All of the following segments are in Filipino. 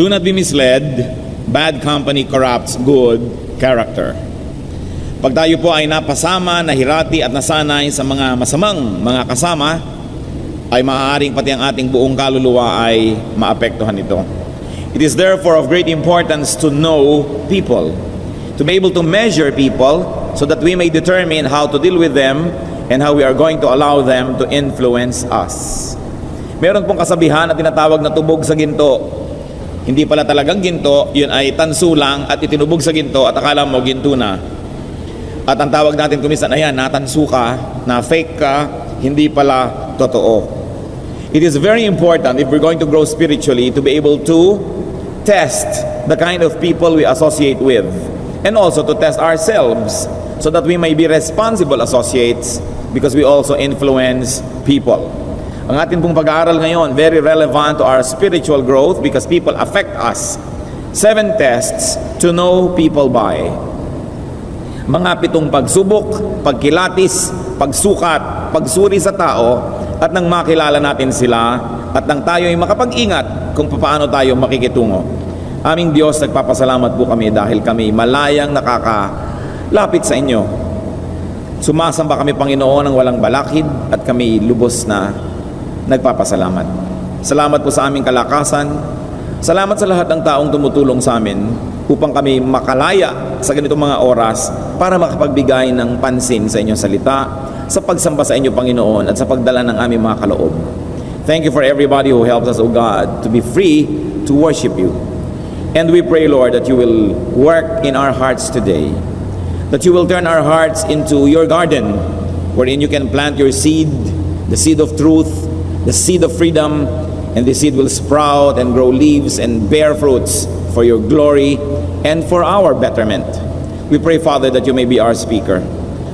Do not be misled. Bad company corrupts good character. Pag tayo po ay napasama, nahirati at nasanay sa mga masamang mga kasama, ay maaaring pati ang ating buong kaluluwa ay maapektuhan nito. It is therefore of great importance to know people, to be able to measure people so that we may determine how to deal with them and how we are going to allow them to influence us. Meron pong kasabihan na tinatawag na tubog sa ginto. Hindi pala talagang ginto, yun ay tanso lang at itinubog sa ginto at akala mo ginto na. At ang tawag natin kumisan, ayan, natanso ka, na fake ka, hindi pala totoo. It is very important if we're going to grow spiritually to be able to test the kind of people we associate with and also to test ourselves so that we may be responsible associates because we also influence people. Ang ating pong pag-aaral ngayon, very relevant to our spiritual growth because people affect us. 7 tests to know people by. Mga 7 pagsubok, pagkilatis, pagsukat, pagsuri sa tao, at nang makilala natin sila, at nang tayo ay makapag-ingat kung paano tayo makikitungo. Aming Diyos, nagpapasalamat po kami dahil kami malayang nakakalapit sa inyo. Sumasamba kami, Panginoon, ng walang balakid, at kami lubos na nagpapasalamat. Salamat po sa aming kalakasan. Salamat sa lahat ng taong tumutulong sa amin upang kami makalaya sa ganitong mga oras para makapagbigay ng pansin sa inyong salita, sa pagsamba sa inyo, Panginoon, at sa pagdala ng aming mga kaloob. Thank you for everybody who helps us, O God, to be free to worship you. And we pray, Lord, that you will work in our hearts today, that you will turn our hearts into your garden, wherein you can plant your seed, the seed of truth, the seed of freedom, and the seed will sprout and grow leaves and bear fruits for your glory and for our betterment. We pray, Father, that you may be our speaker.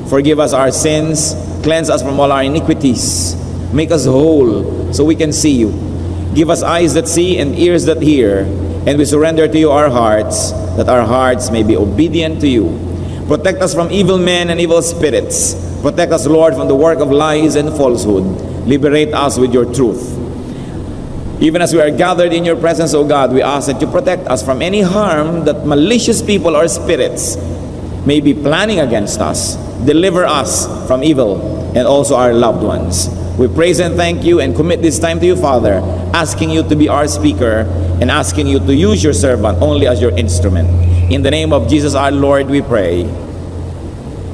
Forgive us our sins, cleanse us from all our iniquities, make us whole so we can see you. Give us eyes that see and ears that hear, and we surrender to you our hearts, that our hearts may be obedient to you. Protect us from evil men and evil spirits. Protect us, Lord, from the work of lies and falsehood. Liberate us with your truth. Even as we are gathered in your presence, O God, we ask that you protect us from any harm that malicious people or spirits may be planning against us. Deliver us from evil and also our loved ones. We praise and thank you and commit this time to you, Father, asking you to be our speaker and asking you to use your servant only as your instrument. In the name of Jesus our Lord we pray.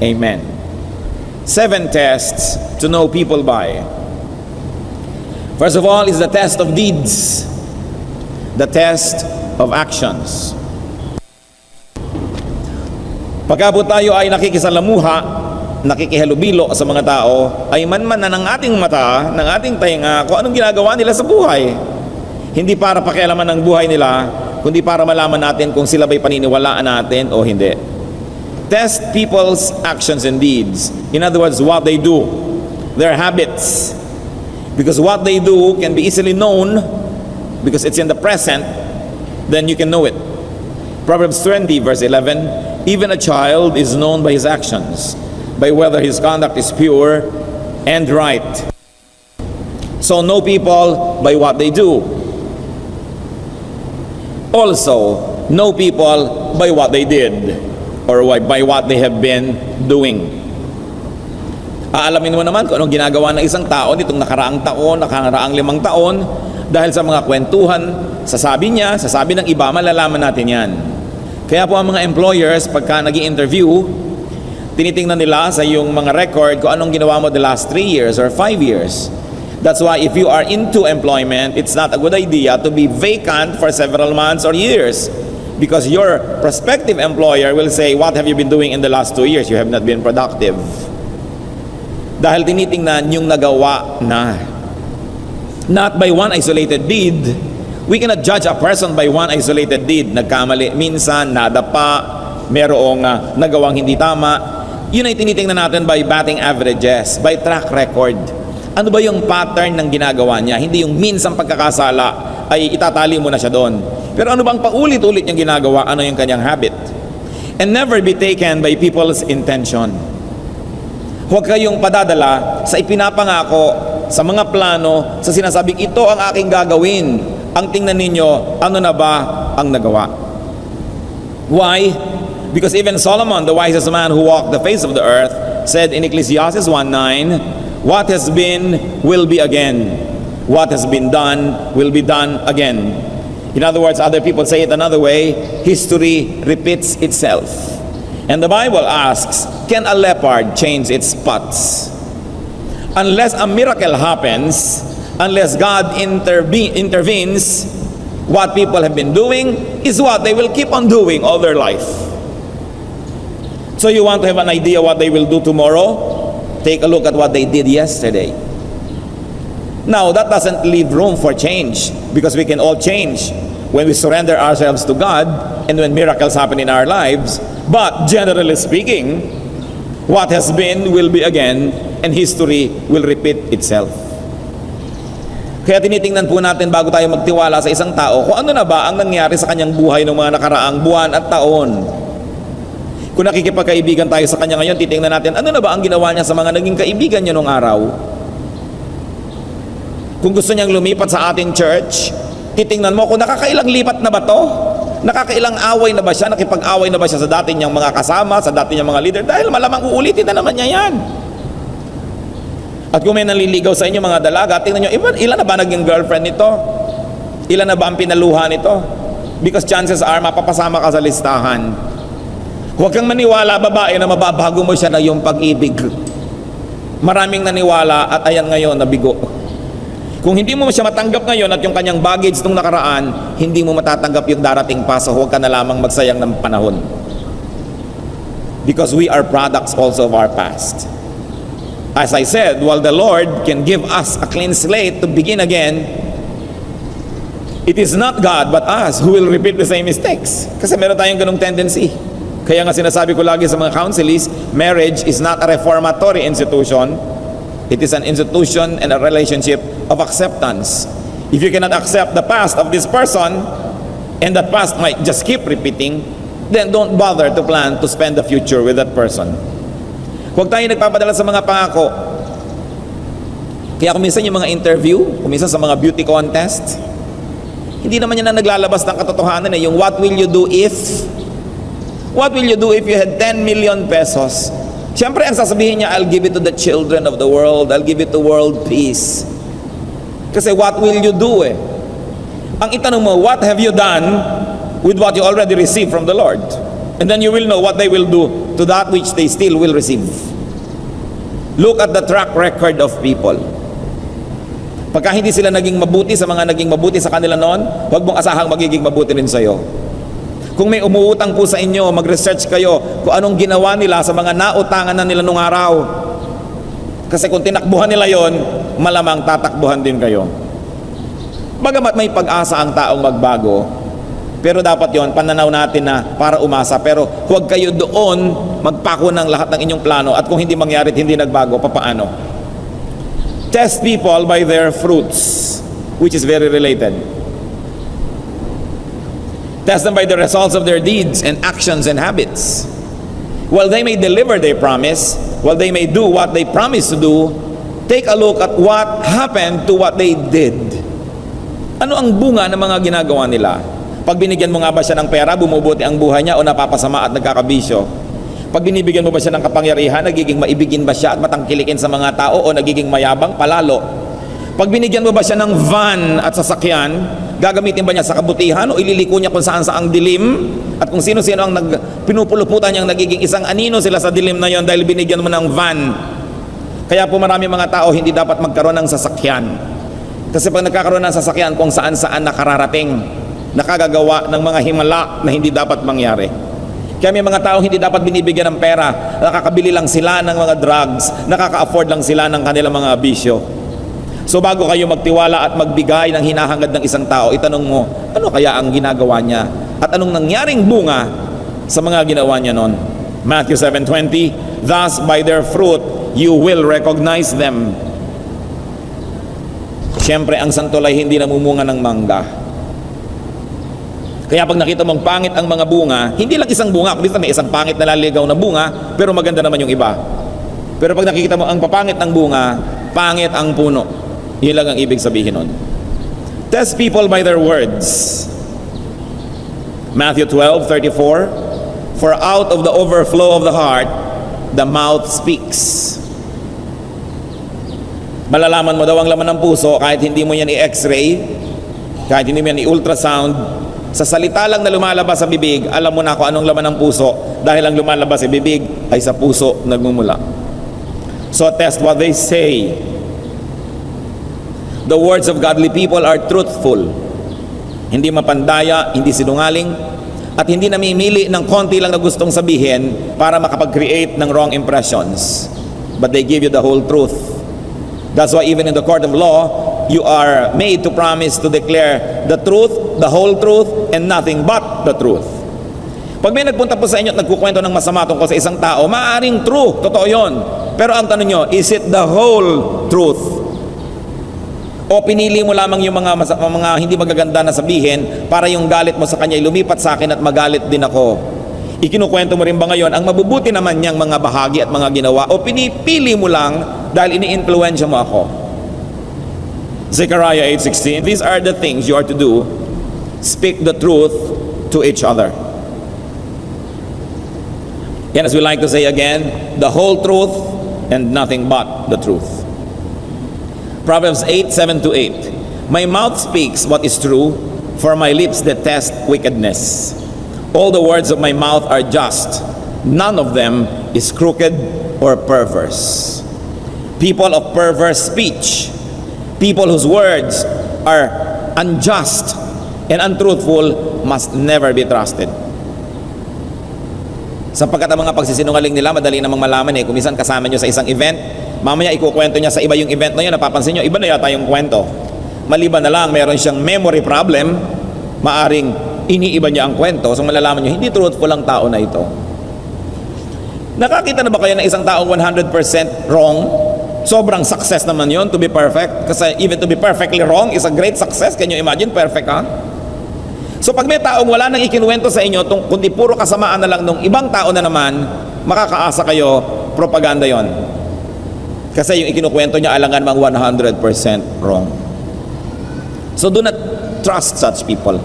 Amen. 7 tests to know people by. First of all is the test of deeds, the test of actions. Pagka po tayo ay nakikisalamuha, nakikihalubilo sa mga tao, ay manman na ng ating mata, ng ating tainga, kung anong ginagawa nila sa buhay. Hindi para pakialaman ng buhay nila, kundi para malaman natin kung sila ba'y paniniwalaan natin o hindi. Test people's actions and deeds. In other words, what they do, their habits. Because what they do can be easily known because it's in the present, then you can know it. Proverbs 20 verse 11, even a child is known by his actions, by whether his conduct is pure and right. So know people by what they do. Also, know people by what they did or by what they have been doing. Aalamin mo naman kung anong ginagawa ng isang tao nitong nakaraang taon, nakaraang 5 taon, dahil sa mga kwentuhan, sasabi niya, sasabi ng iba, malalaman natin yan. Kaya po ang mga employers, pagka nag-i-interview, tinitingnan nila sa yung mga record kung anong ginawa mo the last 3 years or 5 years. That's why if you are into employment, it's not a good idea to be vacant for several months or years. Because your prospective employer will say, what have you been doing in the last 2 years? You have not been productive. Dahil tinitingnan yung nagawa na. Not by one isolated deed. We cannot judge a person by one isolated deed. Nagkamali minsan, nadapa, merong nagawang hindi tama. Yun ay tinitingnan natin by batting averages, by track record. Ano ba yung pattern ng ginagawa niya? Hindi yung minsang pagkakasala ay itatali mo na siya doon. Pero ano bang paulit-ulit niyang ginagawa? Ano yung kanyang habit? And never be taken by people's intention. Huwag kayong padadala sa ipinapangako, sa mga plano, sa sinasabing ito ang aking gagawin. ang tingnan ninyo, ano na ba ang nagawa? Why? Because even Solomon, the wisest man who walked the face of the earth, said in Ecclesiastes 1:9, what has been will be again. What has been done will be done again. In other words, other people say it another way, history repeats itself. And the Bible asks, can a leopard change its spots? Unless a miracle happens, unless God intervenes, what people have been doing is what they will keep on doing all their life. So you want to have an idea what they will do tomorrow? Take a look at what they did yesterday. Now, that doesn't leave room for change, because we can all change when we surrender ourselves to God and when miracles happen in our lives. But generally speaking, what has been will be again, and history will repeat itself. Kaya tinitingnan po natin bago tayo magtiwala sa isang tao kung ano na ba ang nangyari sa kanyang buhay ng mga nakaraang buwan at taon. Kung nakikipagkaibigan tayo sa kanya ngayon, titingnan natin ano na ba ang ginawa niya sa mga naging kaibigan niya noong araw. Kung gusto niyang lumipat sa ating church, titingnan mo kung nakakailang lipat na ba to? Nakakailang away na ba siya? Nakipag-away na ba siya sa dati niyang mga kasama, sa dati niyang mga leader? Dahil malamang uulitin na naman niya yan. At kung may nanliligaw sa inyo mga dalaga, tingnan niyo, ilan na ba naging girlfriend nito? Ilan na ba ang pinaluha nito? Because chances are, mapapasama ka sa listahan. Huwag kang maniwala, babae, na mababago mo siya na yung pag-ibig. Maraming naniwala at ayan ngayon, nabigo. Kung hindi mo siya matanggap ngayon at yung kanyang baggage nung nakaraan, hindi mo matatanggap yung darating pa, so huwag ka na lamang magsayang ng panahon. Because we are products also of our past. As I said, while the Lord can give us a clean slate to begin again, it is not God but us who will repeat the same mistakes. Kasi meron tayong ganung tendency. Kaya nga sinasabi ko lagi sa mga counselees, marriage is not a reformatory institution. It is an institution and a relationship of acceptance. If you cannot accept the past of this person, and that past might just keep repeating, then don't bother to plan to spend the future with that person. Huwag tayo nagpapadala sa mga pangako. Kaya kung minsan yung mga interview, kung minsan sa mga beauty contest, hindi naman yan na naglalabas ng katotohanan eh. Yung what will you do if? What will you do if you had 10 million pesos? Siyempre, ang sasabihin niya, I'll give it to the children of the world. I'll give it to world peace. Kasi what will you do eh? Ang itanong mo, what have you done with what you already received from the Lord? And then you will know what they will do to that which they still will receive. Look at the track record of people. Pagka hindi sila naging mabuti sa mga naging mabuti sa kanila noon, huwag mong asahang magiging mabuti rin sa'yo. Kung may umuutang po sa inyo, mag-research kayo kung anong ginawa nila sa mga nautangan na nila nung araw. Kasi kung tinakbuhan nila yon, malamang tatakbuhan din kayo. Bagamat may pag-asa ang taong magbago, pero dapat yon pananaw natin na para umasa. Pero huwag kayo doon magpako ng lahat ng inyong plano at kung hindi mangyari at hindi nagbago, papaano? Test people by their fruits, which is very related. Test them by the results of their deeds and actions and habits. While they may deliver their promise, while they may do what they promise to do, take a look at what happened to what they did. Ano ang bunga ng mga ginagawa nila? Pag binigyan mo nga ba siya ng pera, bumubuti ang buhay niya o napapasama at nagkakabisyo? Pag binibigyan mo ba siya ng kapangyarihan, nagiging maibigin ba siya at matangkilikin sa mga tao o nagiging mayabang palalo? Pag binigyan mo ba siya ng van at sasakyan, gagamitin ba niya sa kabutihan o ililiko niya kung saan sa ang dilim? At kung sino-sino ang pinupuluputan niyang nagiging isang anino sila sa dilim na yon dahil binigyan mo ng van. Kaya po marami mga tao hindi dapat magkaroon ng sasakyan. Kasi pag nagkakaroon ng sasakyan kung saan-saan nakararating, nakagagawa ng mga himala na hindi dapat mangyari. Kaya may mga tao hindi dapat binibigyan ng pera, nakakabili lang sila ng mga drugs, nakaka-afford lang sila ng kanilang mga bisyo. So bago kayo magtiwala at magbigay ng hinahangad ng isang tao, itanong mo, ano kaya ang ginagawa niya? At anong nangyaring bunga sa mga ginawa niya noon? Matthew 7:20, thus by their fruit you will recognize them. Siyempre, ang santol ay hindi namumunga ng mangga. Kaya pag nakita mong pangit ang mga bunga, hindi lang isang bunga, kundi may isang pangit na laligaw na bunga, pero maganda naman yung iba. Pero pag nakikita mo ang papangit ng bunga, pangit ang puno. Yun lang ang ibig sabihin nun. Test people by their words. Matthew 12:34, for out of the overflow of the heart, the mouth speaks. Malalaman mo daw ang laman ng puso kahit hindi mo yan i-x-ray, kahit hindi mo yan i-ultrasound. Sa salita lang na lumalabas sa bibig, alam mo na kung anong laman ng puso dahil ang lumalabas sa bibig ay sa puso nagmumula. So test what they say. The words of godly people are truthful. Hindi mapandaya, hindi sinungaling, at hindi namimili ng konti lang na gustong sabihin para makapag-create ng wrong impressions. But they give you the whole truth. That's why even in the court of law, you are made to promise to declare the truth, the whole truth, and nothing but the truth. Pag may nagpunta po sa inyo at nagkukwento ng masama tungkol sa isang tao, maaaring true, totoo yon. Pero ang tanong nyo, is it the whole truth? O pinili mo lamang yung mga hindi magaganda na sabihin para yung galit mo sa kanya lumipat sa akin at magalit din ako? Ikinukwento mo rin ba ngayon ang mabubuti naman niyang mga bahagi at mga ginawa, o pinipili mo lang dahil ini-influensya mo ako? Zechariah 8:16, these are the things you are to do. Speak the truth to each other. And as we like to say again, the whole truth and nothing but the truth. Proverbs 8:7-8, my mouth speaks what is true, for my lips detest wickedness. All the words of my mouth are just, none of them is crooked or perverse. People of perverse speech, people whose words are unjust and untruthful, must never be trusted. Sapagkat ang mga pagsisinungaling nila, madali namang malaman kung minsan kasama nyo sa isang event, mamaya ikukwento niya sa iba yung event na yun, napapansin nyo, iba na yata yung kwento. Maliban na lang, meron siyang memory problem, maaring iniiba niya ang kwento, so malalaman nyo, hindi truthful ang tao na ito. Nakakita na ba kayo ng isang taong 100% wrong? Sobrang success naman yon to be perfect. Kasi even to be perfectly wrong is a great success. Can you imagine? Perfect, ha? So pag may taong wala nang ikinuwento sa inyo, kundi puro kasamaan na lang nung ibang tao na naman, makakaasa kayo, propaganda yon. Kasi yung ikinukwento niya alangan mang 100% wrong. So do not trust such people.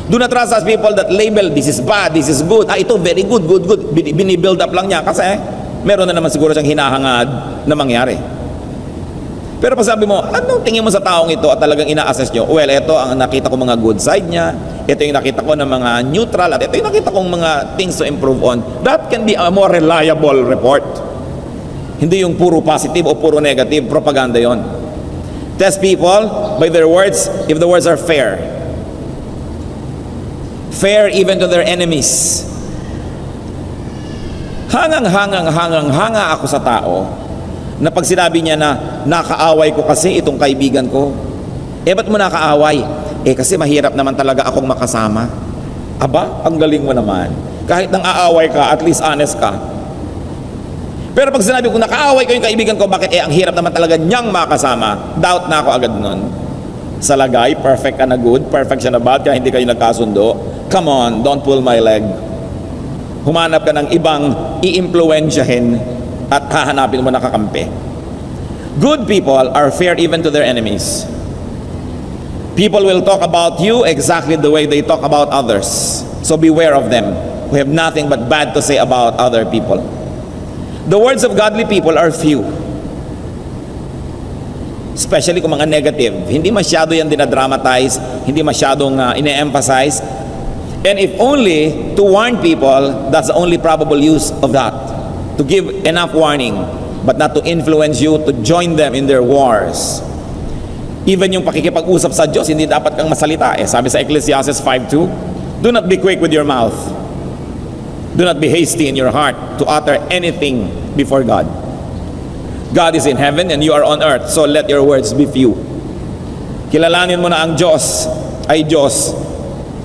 Do not trust such people that label, this is bad, this is good. Ito very good, good, good. Binibuild up lang niya kasi meron na naman siguro siyang hinahangad na mangyari. Pero pag sabi mo, anong tingin mo sa taong ito at talagang ina-assess nyo? Well, ito ang nakita ko mga good side niya, ito yung nakita ko ng mga neutral, at ito yung nakita kong mga things to improve on. That can be a more reliable report. Hindi yung puro positive o puro negative, propaganda yon. Test people by their words if the words are fair. Fair even to their enemies. Hanga ako sa tao na pag sinabi niya na nakaaway ko kasi itong kaibigan ko. Ba't mo nakaaway? Kasi mahirap naman talaga akong makasama. Aba, ang galing mo naman. Kahit nang aaway ka, at least honest ka. Pero pag sinabi ko nakaaway ko yung kaibigan ko, bakit? Ang hirap naman talaga niyang makasama. Doubt na ako agad nun. Sa lagay, perfect ka na good, perfect siya na bad, kaya hindi kayo nagkasundo. Come on, don't pull my leg. Humanap ka ng ibang i-impluensyahin at hahanapin mo nakakampi. Good people are fair even to their enemies. People will talk about you exactly the way they talk about others. So beware of them who have nothing but bad to say about other people. The words of godly people are few. Especially kung mga negative. Hindi masyado yan dinadramatize, hindi masyadong ine-emphasize. And if only to warn people, that's the only probable use of that. To give enough warning, but not to influence you to join them in their wars. Even yung pakikipag-usap sa Diyos, hindi dapat kang masalita. Sabi sa Ecclesiastes 5:2, do not be quick with your mouth. Do not be hasty in your heart to utter anything before God. God is in heaven and you are on earth, so let your words be few. Kilalanin mo na ang Diyos ay Diyos,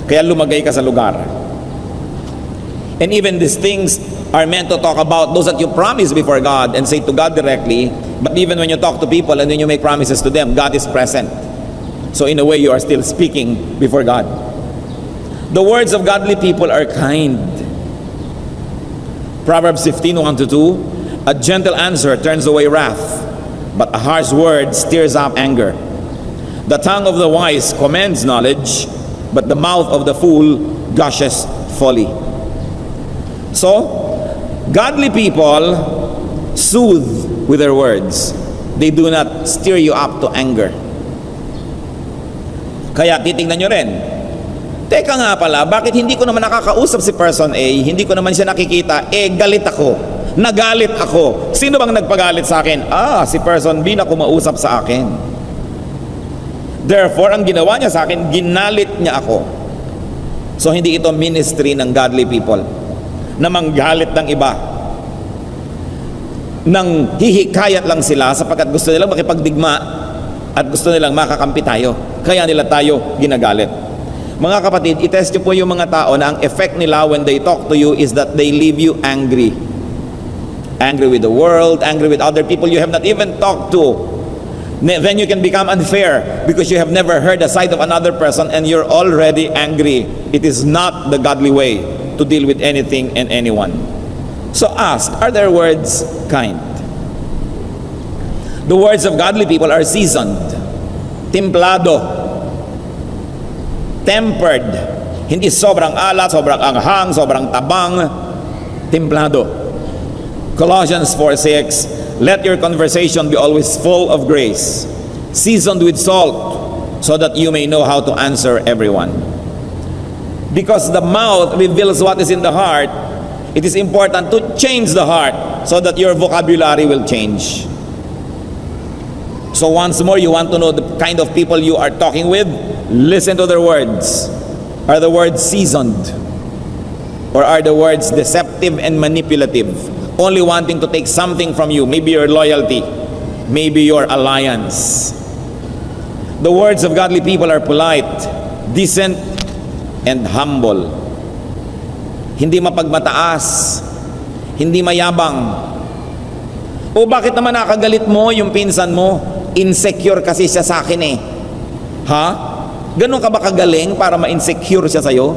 kaya lumagay ka sa lugar. And even these things are meant to talk about those that you promise before God and say to God directly. But even when you talk to people and when you make promises to them, God is present. So in a way, you are still speaking before God. The words of godly people are kind. Proverbs 15:1-2, a gentle answer turns away wrath, but a harsh word stirs up anger. The tongue of the wise commends knowledge, but the mouth of the fool gushes folly. So, godly people soothe with their words. They do not stir you up to anger. Kaya titingnan nyo rin, teka nga pala, bakit hindi ko naman nakakausap si person A, hindi ko naman siya nakikita, galit ako, nagalit ako. Sino bang nagpagalit sa akin? Si person B na kumausap sa akin. Therefore, ang ginawa niya sa akin, ginalit niya ako. So, hindi ito ministry ng godly people na manggalit ng iba, nang hihikayat lang sila sapagkat gusto nilang makipagdigma at gusto nilang makakampi tayo, kaya nila tayo ginagalit. Mga kapatid, itest nyo po yung mga tao na ang effect nila when they talk to you is that they leave you angry. Angry with the world, angry with other people you have not even talked to. Then you can become unfair because you have never heard the side of another person and you're already angry. It is not the godly way to deal with anything and anyone. So ask, are their words kind? The words of godly people are seasoned, templado, tempered. Hindi sobrang alat, sobrang anghang, sobrang tabang, templado. Colossians 4:6, let your conversation be always full of grace, seasoned with salt, so that you may know how to answer everyone. Because the mouth reveals what is in the heart, it is important to change the heart so that your vocabulary will change. So once more, you want to know the kind of people you are talking with? Listen to their words. Are the words seasoned? Or are the words deceptive and manipulative? Only wanting to take something from you, maybe your loyalty, maybe your alliance. The words of godly people are polite, decent, and humble. Hindi mapagmataas, hindi mayabang. O bakit naman nakagalit mo yung pinsan mo? Insecure kasi siya sa akin eh. Ha? Ganun ka ba kagaling para ma-insecure siya sa'yo?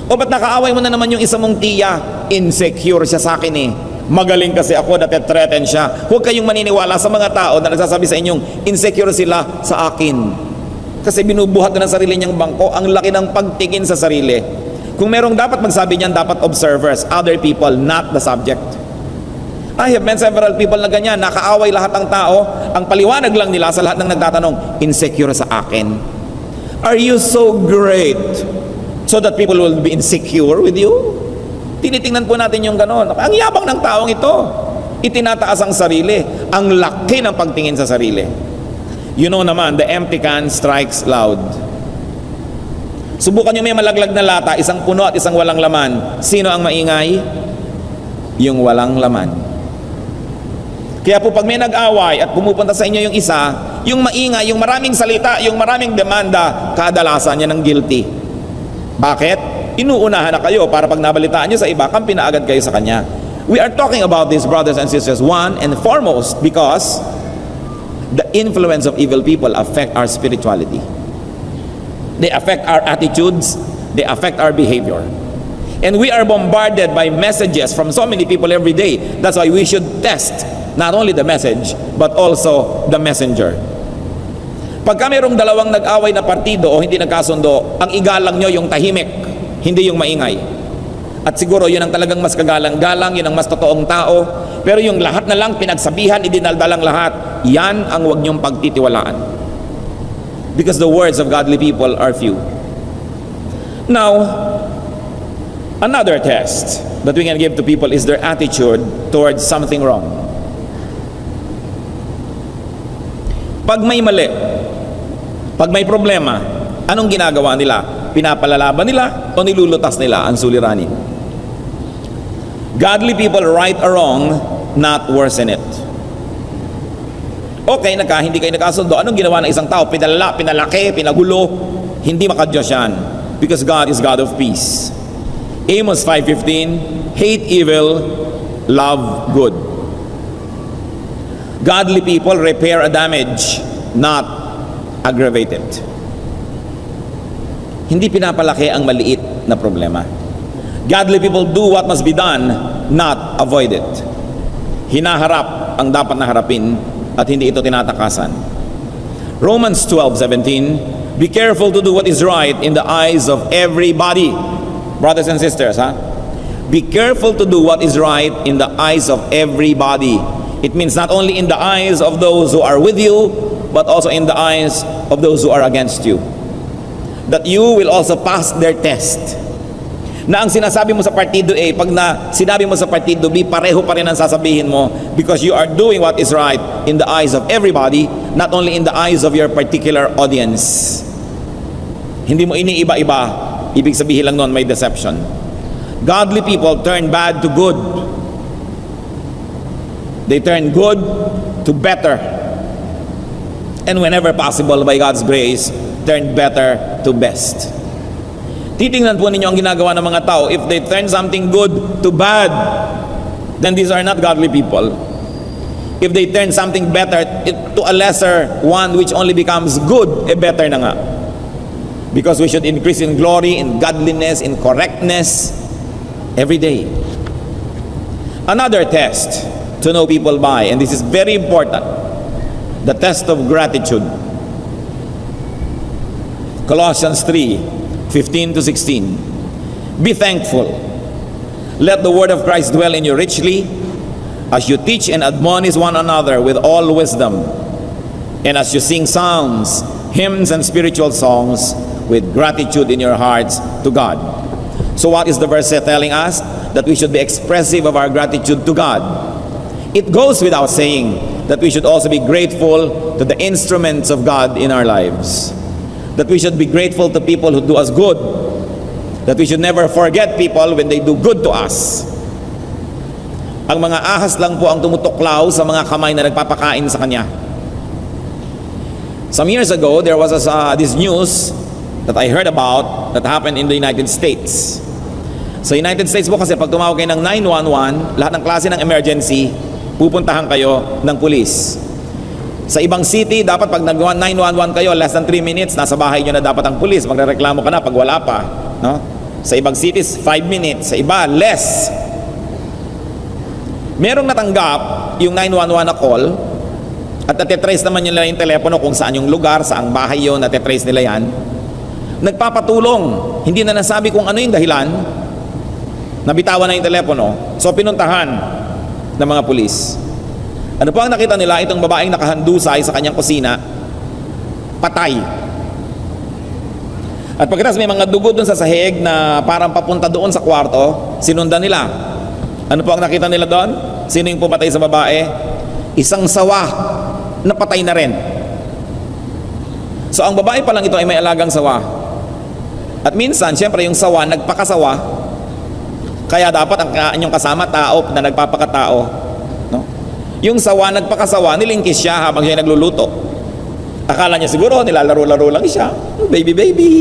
O ba't nakaaway mo na naman yung isa mong tiya? Insecure siya sa akin eh. Magaling kasi ako, nate-threaten siya. Huwag kayong maniniwala sa mga tao na nagsasabi sa inyong insecure sila sa akin. Kasi binubuhat na ng sarili niyang bangko, ang laki ng pagtingin sa sarili. Kung merong dapat magsabi niyan, dapat observers, other people, not the subject. I have met several people na ganyan, nakaaway lahat ng tao, ang paliwanag lang nila sa lahat ng nagtatanong, insecure sa akin. Are you so great so that people will be insecure with you? Tinitingnan po natin yung ganon. Ang yabang ng taong ito, itinataas ang sarili, ang laki ng pagtingin sa sarili. You know naman, the empty can strikes loud. Subukan nyo may malaglag na lata, isang puno at isang walang laman. Sino ang maingay? Yung walang laman. Kaya po pag may nag-away at pumupunta sa inyo yung isa, yung maingay, yung maraming salita, yung maraming demanda, kadalasan niya ng guilty. Bakit? Inuunahan na kayo para pag nabalitaan nyo sa iba, kampi na agad kayo sa kanya. We are talking about this, brothers and sisters, one and foremost because the influence of evil people affect our spirituality. They affect our attitudes, they affect our behavior. And we are bombarded by messages from so many people every day. That's why we should test not only the message, but also the messenger. Pagka mayroong dalawang nag-away na partido o hindi nagkasundo, ang igalang nyo yung tahimik, hindi yung maingay. At siguro yun ang talagang mas kagalang-galang, yun ang mas totoong tao. Pero yung lahat na lang pinagsabihan, idinaldalang lahat, yan ang huwag nyong pagtitiwalaan. Because the words of godly people are few. Now, another test that we can give to people is their attitude towards something wrong. Pag may mali, pag may problema, anong ginagawa nila? Pinapalalaban nila o nilulutas nila ang suliranin? Godly people right or wrong, not worsen it. Okay, hindi kayo nagkasundo. Anong ginawa ng isang tao? Pinalaki, pinagulo. Hindi makadiyos yan. Because God is God of peace. Amos 5:15, hate evil, love good. Godly people repair a damage, not aggravate it. Hindi pinapalaki ang maliit na problema. Godly people do what must be done, not avoid it. Hinaharap ang dapat na harapin at hindi ito tinatakasan. Romans 12:17, be careful to do what is right in the eyes of everybody. Brothers and sisters, be careful to do what is right in the eyes of everybody. It means not only in the eyes of those who are with you, but also in the eyes of those who are against you. That you will also pass their test. Na ang sinasabi mo sa partido A, pag na sinabi mo sa partido B, pareho pa rin ang sasabihin mo, because you are doing what is right in the eyes of everybody, not only in the eyes of your particular audience. Hindi mo iniiba-iba, ibig sabihin lang nun may deception. Godly people turn bad to good. They turn good to better. And whenever possible, by God's grace, turn better to best. Titingnan po ninyo ang ginagawa ng mga tao. If they turn something good to bad, then these are not godly people. If they turn something better to a lesser one which only becomes good, better na nga. Because we should increase in glory, in godliness, in correctness every day. Another test to know people by, and this is very important, the test of gratitude. Colossians 3:15-16. Be thankful. Let the word of Christ dwell in you richly, as you teach and admonish one another with all wisdom, and as you sing psalms, hymns, and spiritual songs with gratitude in your hearts to God. So what is the verse telling us? That we should be expressive of our gratitude to God. It goes without saying that we should also be grateful to the instruments of God in our lives. That we should be grateful to people who do us good. That we should never forget people when they do good to us. Ang mga ahas lang po ang tumutuklaw sa mga kamay na nagpapakain sa kanya. Some years ago, there was this news that I heard about that happened in the United States. Sa United States po kasi pag tumawag kayo ng 911, lahat ng klase ng emergency, pupuntahan kayo ng pulis. Sa ibang city, dapat pag nag-911 kayo, less than 3 minutes, nasa bahay nyo na dapat ang pulis. Magrereklamo ka na pag wala pa. No? Sa ibang cities, 5 minutes. Sa iba, less. Merong natanggap yung 911 na call at natitrace naman nila yung telepono kung saan yung lugar, saang bahay yun, natitrace nila yan. Nagpapatulong. Hindi na nasabi kung ano yung dahilan. Nabitawan na yung telepono. So pinuntahan ng mga pulis. Ano po ang nakita nila? Itong babaeng nakahandusay sa kanyang kusina, patay. At pagkatapos may mga dugo doon sa sahig na parang papunta doon sa kwarto, sinundan nila. Ano po ang nakita nila doon? Sino yung pumatay sa babae? Isang sawa na patay na rin. So ang babae pa lang ito ay may alagang sawa. At minsan, siyempre yung sawa, nagpakasawa. Kaya dapat ang inyong kasama, tao na nagpapakatao. No? Yung sawa, nagpakasawa, nilingkis siya habang siya nagluluto. Akala niya siguro, nilalaro-laro lang siya. Baby, baby.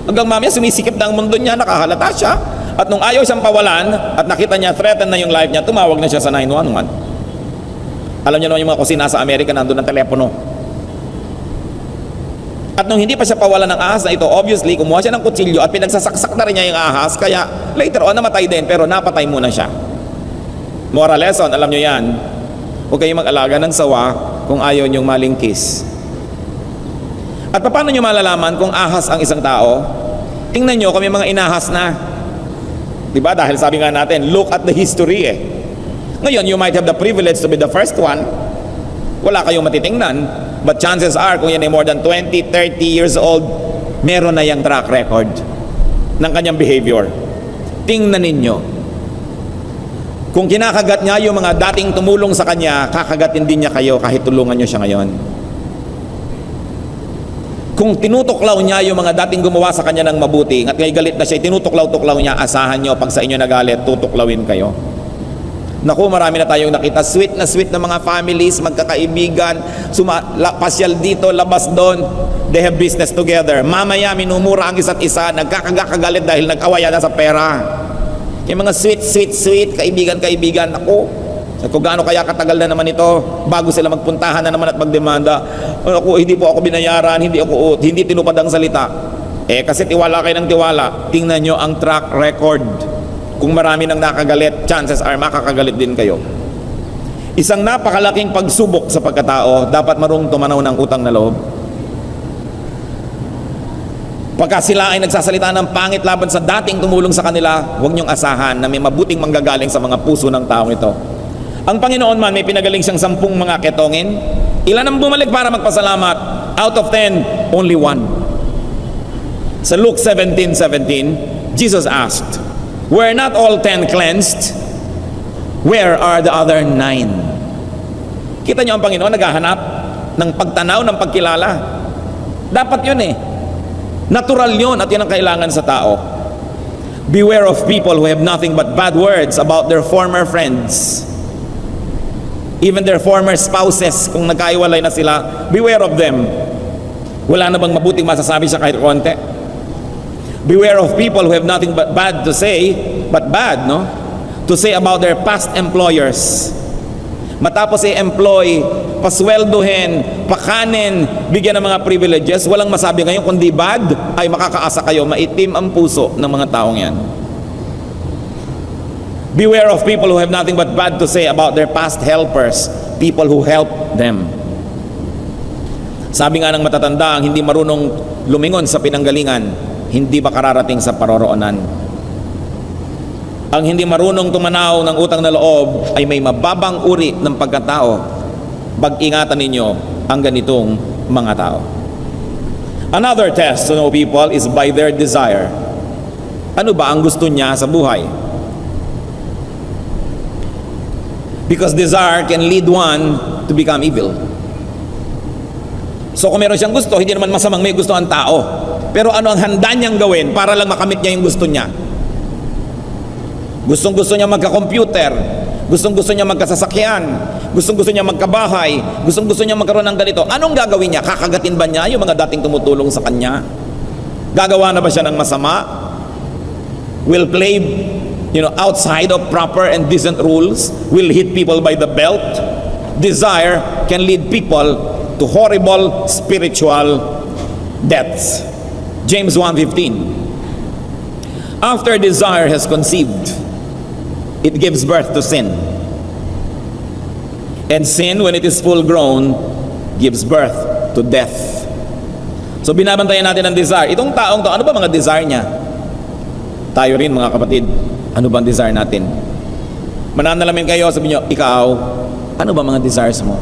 Hanggang mamaya, sumisikip na ang mundo niya, nakahalata siya. At nung ayaw siyang pawalan, at nakita niya, threaten na yung life niya, tumawag na siya sa 911. Alam niyo naman yung mga kusina sa Amerika, nandun ang telepono. At nung hindi pa siya pawalan ng ahas na ito, obviously, kumuha siya ng kutsilyo at pinagsasaksak na rin niya yung ahas, kaya later on, namatay din, pero napatay muna siya. Moral lesson, alam niyo yan. Huwag kayong mag-alaga ng sawa kung ayaw niyong malingkis. At paano niyo malalaman kung ahas ang isang tao? Tingnan niyo kung may mga inahas na. Diba? Dahil sabi nga natin, look at the history eh. Ngayon, you might have the privilege to be the first one. Wala kayong matitingnan. But chances are, kung yan ay more than 20, 30 years old, meron na yung track record ng kanyang behavior. Tingnan ninyo. Kung kinakagat niya yung mga dating tumulong sa kanya, kakagatin din niya kayo kahit tulungan niyo siya ngayon. Kung tinutuklaw niya yung mga dating gumawa sa kanya ng mabuti, at ngay galit na siya, tinutuklaw-tuklaw niya, asahan niyo, pag sa inyo nagalit, tutuklawin kayo. Naku, marami na tayong nakita, sweet na mga families, magkakaibigan, pasyal dito, labas doon, they have business together. Mamaya, minumura ang isa't isa, nagkakagalit dahil nag-awaya na sa pera. Yung mga sweet, kaibigan, ako, kung gaano kaya katagal na naman ito bago sila magpuntahan na naman at magdemanda. Ako, hindi po ako binayaran, hindi tinupad ang salita. Kasi tiwala kayo ng tiwala. Tingnan nyo ang track record. Kung marami nang nakagalit, chances are makakagalit din kayo. Isang napakalaking pagsubok sa pagkatao, dapat marunong tumanaw ng utang na loob. Pagka sila ay nagsasalita ng pangit laban sa dating tumulong sa kanila, huwag niyong asahan na may mabuting manggagaling sa mga puso ng taong ito. Ang Panginoon man, may pinagaling siyang 10 mga ketongin. Ilan ang bumalik para magpasalamat? Out of 10, only 1. Sa Luke 17:17, Jesus asked, "Were not all 10 cleansed? Where are the other 9? Kita niyo ang Panginoon naghahanap ng pagtanaw, ng pagkilala. Dapat yun eh. Natural yun at yun ang kailangan sa tao. Beware of people who have nothing but bad words about their former friends. Even their former spouses, kung nagkaiwalay na sila, beware of them. Wala na bang mabuting masasabi siya kahit konti? Beware of people who have nothing but bad to say, to say about their past employers. Matapos i-employ, pasweldohin, pakanin, bigyan ng mga privileges, walang masabi ngayon kundi bad, ay makakaasa kayo, maitim ang puso ng mga taong yan. Beware of people who have nothing but bad to say about their past helpers, people who help them. Sabi nga ng matatanda, ang hindi marunong lumingon sa pinanggalingan, hindi ba kararating sa paroroonan? Ang hindi marunong tumanaw ng utang na loob ay may mababang uri ng pagkatao. Pag-ingatan ninyo ang ganitong mga tao. Another test to know people is by their desire. Ano ba ang gusto niya sa buhay? Because desire can lead one to become evil. So kung meron siyang gusto, hindi naman masamang may gusto ang tao. Pero ano ang handa niyang gawin para lang makamit niya yung gusto niya? Gustong-gusto niya magka-computer, gustong-gusto niya magkasasakyan, gustong-gusto niya magkabahay, gustong-gusto niya magkaroon ng ganito. Anong gagawin niya? Kakagatin ba niya yung mga dating tumutulong sa kanya? Gagawa na ba siya ng masama? Will play, outside of proper and decent rules? Will hit people by the belt? Desire can lead people to horrible spiritual deaths. James 1:15. After desire has conceived, it gives birth to sin. And sin, when it is full grown, gives birth to death. So binabantayan natin ang desire. Itong taong to, ano ba mga desire niya? Tayo rin mga kapatid, ano ba ang desire natin? Mananalamin kayo, sabi niyo, ikaw, ano ba mga desires mo?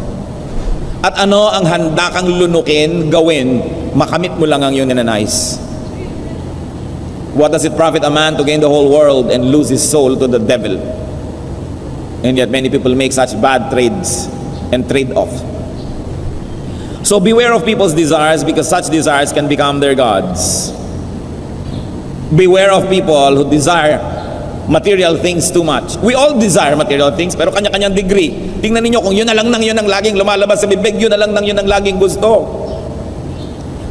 At ano ang handa kang lunukin, gawin, makamit mo lang ang iyong ninanais? What does it profit a man to gain the whole world and lose his soul to the devil? And yet many people make such bad trades and trade off. So beware of people's desires, because such desires can become their gods. Beware of people who desire material things too much. We all desire material things, pero kanya-kanyang degree. Tingnan niyo kung yun na lang yun ang laging lumalabas sa bibig, yun na lang yun ang laging gusto.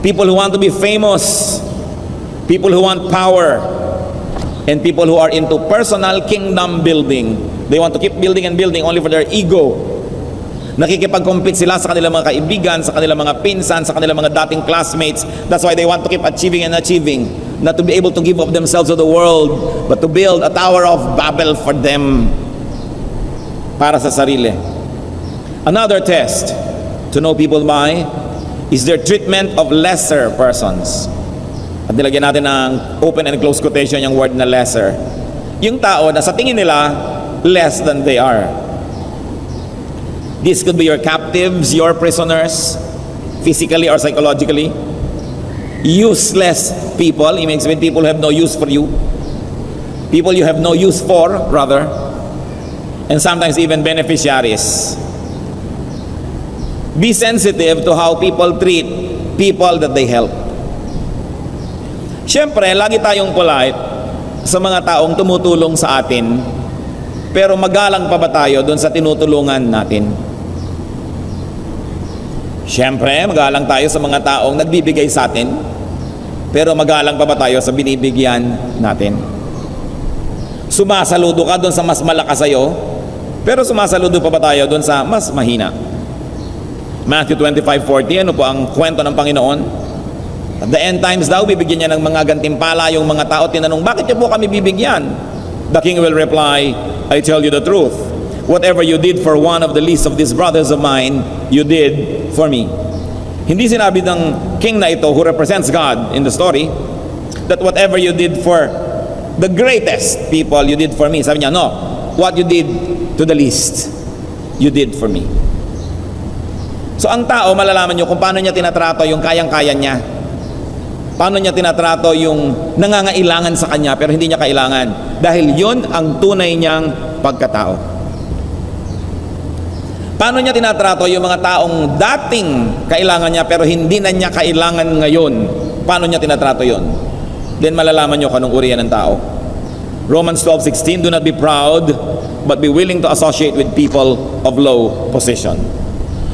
People who want to be famous, people who want power, and people who are into personal kingdom building. They want to keep building and building only for their ego. Nakikipag-compete sila sa kanilang mga kaibigan, sa kanilang mga pinsan, sa kanilang mga dating classmates. That's why they want to keep achieving and achieving. Not to be able to give up themselves to the world, but to build a Tower of Babel for them. Para sa sarili. Another test to know people by is their treatment of lesser persons. At nilagyan natin ng open and close quotation yung word na lesser. Yung tao na sa tingin nila, less than they are. This could be your captives, your prisoners, physically or psychologically. Useless people, it means when people who have no use for you. People you have no use for, rather. And sometimes even beneficiaries. Be sensitive to how people treat people that they help. Siyempre, lagi tayong polite sa mga taong tumutulong sa atin, pero magalang pa ba tayo doon sa tinutulungan natin? Siyempre, magalang tayo sa mga taong nagbibigay sa atin, pero magalang pa ba tayo sa binibigyan natin? Sumasaludo ka doon sa mas malakas sa'yo, pero sumasaludo pa ba tayo doon sa mas mahina? Matthew 25:40, ano po ang kwento ng Panginoon? At the end times daw, bibigyan niya ng mga gantimpala yung mga tao. Tinanong, bakit niyo po kami bibigyan? The king will reply, I tell you the truth. Whatever you did for one of the least of these brothers of mine, you did for me. Hindi sinabi ng king na ito, who represents God in the story, that whatever you did for the greatest people, you did for me. Sabi niya, no, what you did to the least, you did for me. So ang tao, malalaman nyo kung paano niya tinatrato yung kayang-kaya niya. Paano niya tinatrato yung nangangailangan sa kanya pero hindi niya kailangan. Dahil yun ang tunay niyang pagkatao. Paano niya tinatrato yung mga taong dating kailangan niya pero hindi na niya kailangan ngayon? Paano niya tinatrato yun? Then malalaman niyo kung anong uri yan ng tao. Romans 12:16, do not be proud, but be willing to associate with people of low position.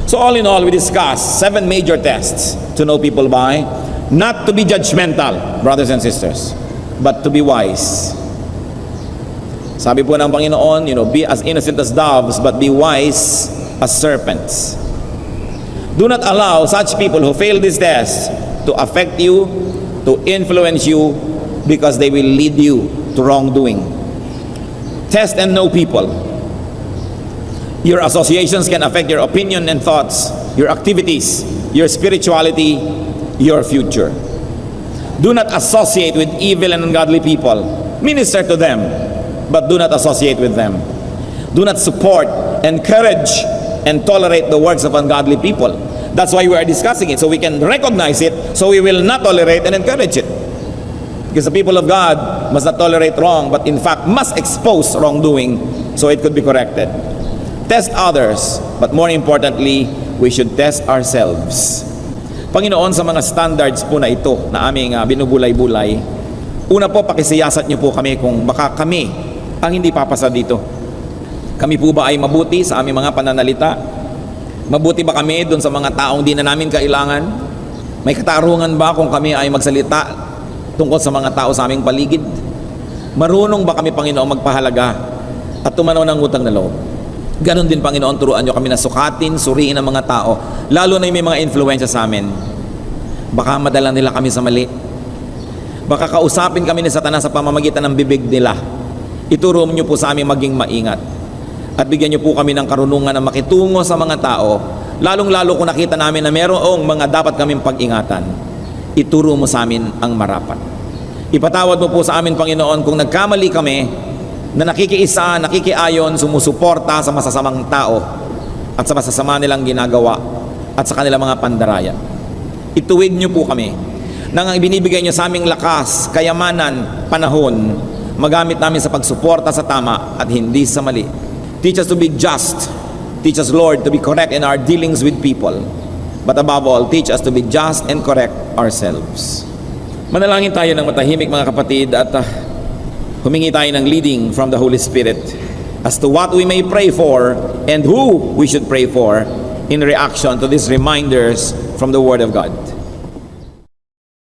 So all in all, we discussed 7 major tests to know people by. Not to be judgmental, brothers and sisters, but to be wise. Sabi po ng Panginoon, be as innocent as doves, but be wise as serpents. Do not allow such people who fail this test to affect you, to influence you, because they will lead you to wrongdoing. Test and know people. Your associations can affect your opinion and thoughts, your activities, your spirituality, your future. Do not associate with evil and ungodly people. Minister to them, but do not associate with them. Do not support, encourage, and tolerate the works of ungodly people. That's why we are discussing it, so we can recognize it, so we will not tolerate and encourage it. Because the people of God must not tolerate wrong, but in fact must expose wrongdoing so it could be corrected. Test others, but more importantly, we should test ourselves. Panginoon, sa mga standards po na ito na aming binubulay-bulay, una po, pakisiyasat niyo po kami kung baka kami ang hindi papasa dito. Kami po ba ay mabuti sa aming mga pananalita? Mabuti ba kami doon sa mga taong di na namin kailangan? May katarungan ba kung kami ay magsalita tungkol sa mga tao sa aming paligid? Marunong ba kami, Panginoon, magpahalaga at tumanaw ng utang na loob? Ganon din, Panginoon, turuan nyo kami na sukatin, suriin ang mga tao, lalo na yung may mga influensya sa amin. Baka madala nila kami sa mali. Baka kausapin kami ni Satanas sa pamamagitan ng bibig nila. Ituro nyo po sa amin maging maingat. At bigyan nyo po kami ng karunungan na makitungo sa mga tao, lalong-lalo kung nakita namin na merong mga dapat kaming pag-ingatan. Ituro mo sa amin ang marapat. Ipatawad mo po sa amin, Panginoon, kung nagkamali kami, na nakikiisa, nakikiayon, sumusuporta sa masasamang tao at sa masasama nilang ginagawa at sa kanilang mga pandaraya. Ituwid niyo po kami nang ang ibinibigay niyo sa aming lakas, kayamanan, panahon, magamit namin sa pagsuporta sa tama at hindi sa mali. Teach us to be just. Teach us, Lord, to be correct in our dealings with people. But above all, teach us to be just and correct ourselves. Manalangin tayo ng matahimik, mga kapatid, at humingi tayo ng leading from the Holy Spirit as to what we may pray for and who we should pray for in reaction to these reminders from the Word of God.